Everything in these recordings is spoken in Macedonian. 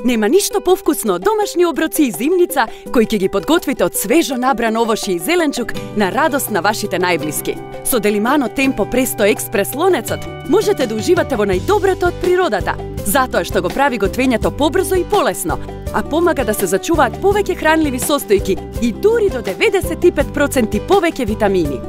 Нема ништо повкусно од домашни оброци и зимница кои ќе ги подготвите од свежо набран овошје и зеленчук на радост на вашите најблиски. Со Делимано Темпо Престо Експрес лонецот можете да уживате во најдоброто од природата, затоа што го прави готвењето побрзо и полесно, а помага да се зачуваат повеќе хранливи состојки и дури до 95% повеќе витамини.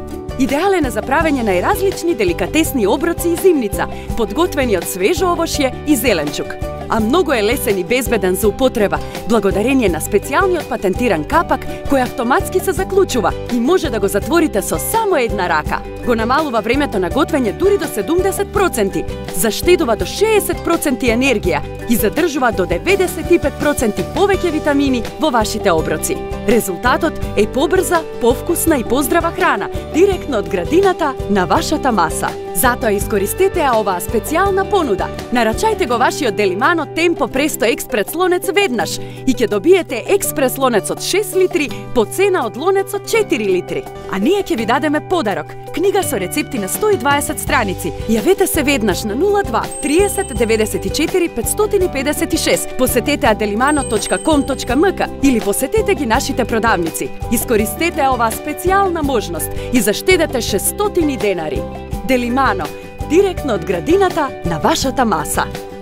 Идеален е за правење најразлични деликатесни оброци и зимница, подготвени од свежо овошје и зеленчук. А многу е лесен и безбеден за употреба, благодарение на специјалниот патентиран капак кој автоматски се заклучува и може да го затворите со само една рака. Го намалува времето на готвење дури до 70%, заштедува до 60% енергија и задржува до 95% повеќе витамини во вашите оброци. Резултатот е побрза, повкусна и поздрава храна, директно од градината на вашата маса. Затоа искористете ја оваа специјална понуда. Нарачајте го вашиот Делимано Темпо Престо Експрес лонец веднаш и ќе добиете експрес лонец од 6 литри по цена од лонец од 4 литри. А ние ќе ви дадеме подарок. Книга со рецепти на 120 страници. Јавете се веднаш на 02 30 94 556. Посетете adelimano.com.mk или посетете ги нашите продавници. Искористете оваа специјална можност и заштедете 600 денари. Делимано, директно од градината на вашата маса.